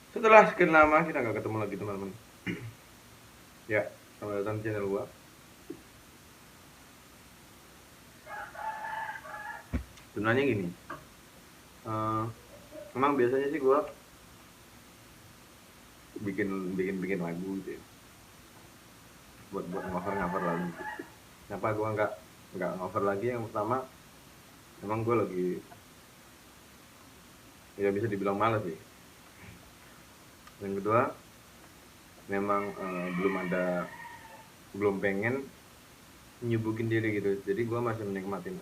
Setelah sekian lama kita nggak ketemu lagi teman-teman. Ya, selamat datang di channel gua. Sebenarnya gini, eh, emang biasanya sih gua bikin bikin bikin lagu gitu ya, buat cover lagu. Kenapa gua nggak cover lagi? Yang pertama, emang gua lagi ya bisa dibilang malas sih. Yang kedua, memang belum pengen nyubukin diri gitu. Jadi gua masih menikmatin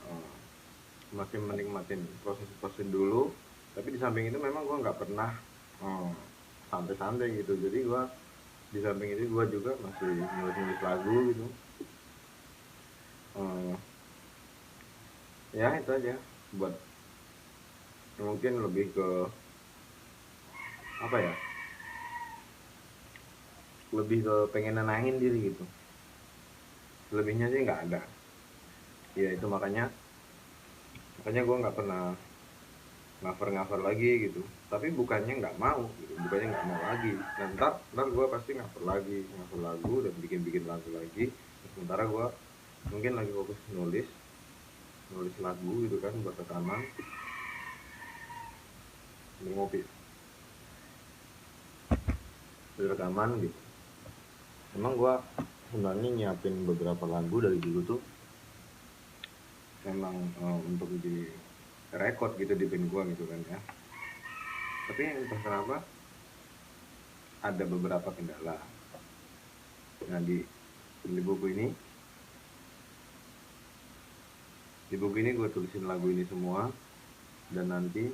proses-proses dulu. Tapi di samping itu memang gua nggak pernah eh, santai-santai gitu. Jadi gua di samping itu gue juga masih nulis-nulis lagu gitu. Eh, ya itu aja, buat mungkin lebih ke apa ya, lebih ke pengen nenangin diri gitu. Lebihnya sih nggak ada. Ya itu makanya makanya gue nggak pernah cover lagi gitu. Tapi bukannya nggak mau gitu, bukannya nggak mau lagi. Dan ntar gue pasti cover lagu dan bikin bikin lagu lagi. Sementara gue mungkin lagi fokus nulis nulis lagu gitu kan, buat rekaman, ngopi, rekaman gitu. Emang gua sebenarnya nyiapin beberapa lagu dari dulu tuh memang untuk di record gitu di band gua gitu kan ya. Tapi yang entah kenapa ada beberapa kendala. Nah di buku ini gue tulisin lagu ini semua, dan nanti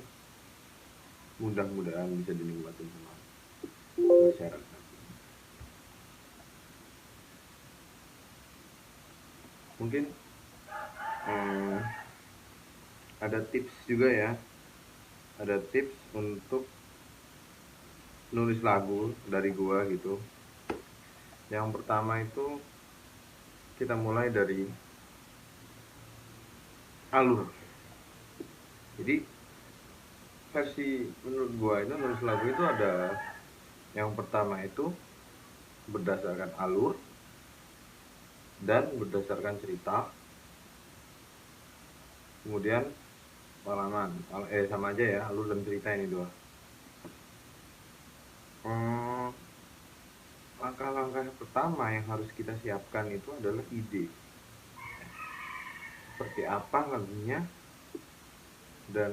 mudah-mudahan bisa dinikmatin sama masyarakat. Mungkin eh, ada tips juga ya, ada tips untuk nulis lagu dari gua gitu. Yang pertama itu kita mulai dari alur. Jadi versi menurut gua itu nulis lagu itu ada, yang pertama itu berdasarkan alur dan berdasarkan cerita, kemudian pengalaman. Sama aja ya, alur dan cerita ini dua. Hmm, langkah-langkah pertama yang harus kita siapkan itu adalah ide, seperti apa lagunya, dan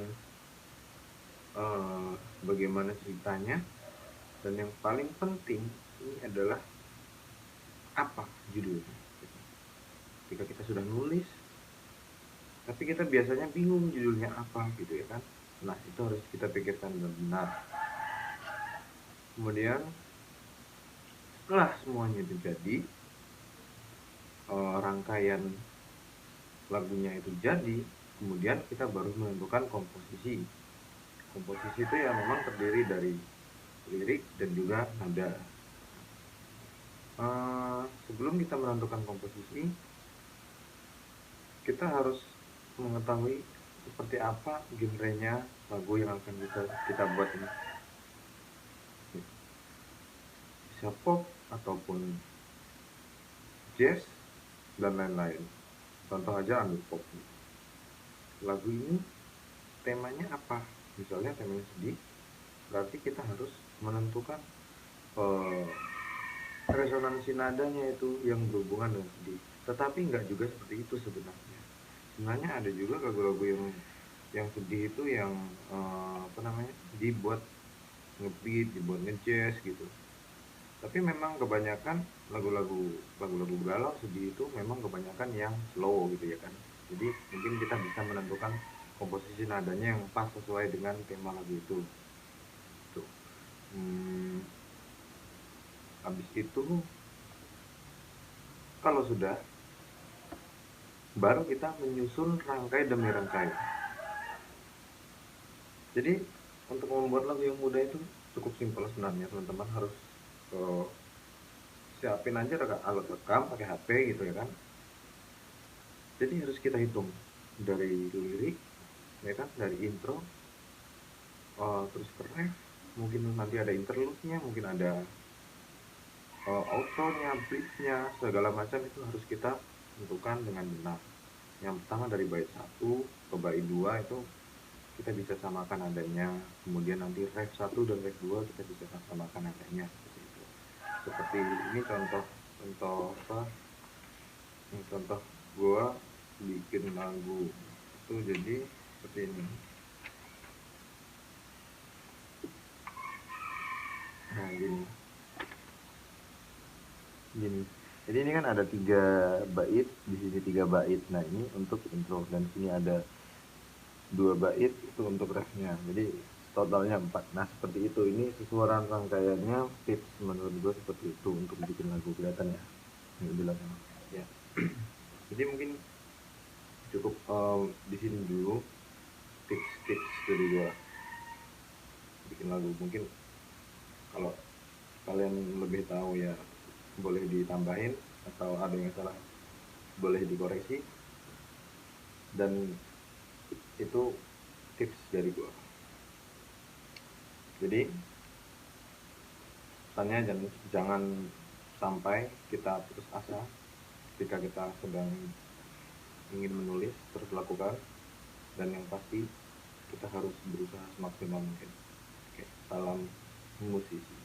eh, bagaimana ceritanya, dan yang paling penting ini adalah apa judulnya. Ketika kita sudah nulis tapi kita biasanya bingung judulnya apa gitu ya kan, nah itu harus kita pikirkan benar-benar. Kemudian setelah semuanya itu jadi, rangkaian lagunya itu jadi, kemudian kita baru menentukan komposisi. Komposisi itu ya memang terdiri dari lirik dan juga nada. Sebelum kita menentukan komposisi, kita harus mengetahui seperti apa genrenya lagu yang akan kita buat ini. Bisa pop ataupun jazz dan lain-lain. Contoh aja ambil pop. Lagu ini temanya apa? Misalnya temanya sedih, berarti kita harus menentukan eh, resonansi nadanya itu yang berhubungan dengan sedih. Tetapi nggak juga seperti itu sebenarnya. Sebenarnya ada juga lagu-lagu yang sedih itu yang apa namanya, dibuat ngebeat, dibuat ngejazz gitu. Tapi memang kebanyakan lagu-lagu galau sedih itu memang kebanyakan yang slow gitu ya kan. Jadi mungkin kita bisa menentukan komposisi nadanya yang pas sesuai dengan tema lagu itu. Tuh. Hmm, habis itu kalau sudah, baru kita menyusun rangkai demi rangkai. Jadi untuk membuat lagu yang mudah itu cukup simpel sebenarnya, teman-teman harus uh, siapin aja alat rekam pakai HP gitu ya kan. Jadi harus kita hitung dari lirik ya kan, dari intro, terus ke ref, mungkin nanti ada interlude-nya, mungkin ada outro-nya, bridge-nya, segala macam itu harus kita tentukan dengan benar. Yang pertama dari bait 1 ke bait 2 itu kita bisa samakan adanya, kemudian nanti ref 1 dan ref 2 kita bisa samakan adanya, seperti itu. Seperti ini contoh apa? Ini contoh gua bikin lagu itu jadi seperti ini. Nah, gini. Jadi ini kan ada 3 bait, di sini 3 bait. Nah, ini untuk intro dan sini ada 2 bait itu untuk refnya. Jadi totalnya 4. Nah, seperti itu. Ini susunan rangkaiannya tips menurut gue seperti itu untuk bikin lagu, kelihatan ya. Ini belakang. Ya. Jadi mungkin cukup di sini dulu tips-tips dari gue bikin lagu. Mungkin kalau kalian lebih tahu ya boleh ditambahin, atau ada yang salah boleh dikoreksi, dan itu tips dari gua. Jadi pesannya jangan sampai kita putus asa ketika kita sedang ingin menulis, terus lakukan, dan yang pasti kita harus berusaha semaksimal mungkin. Oke, salam musisi.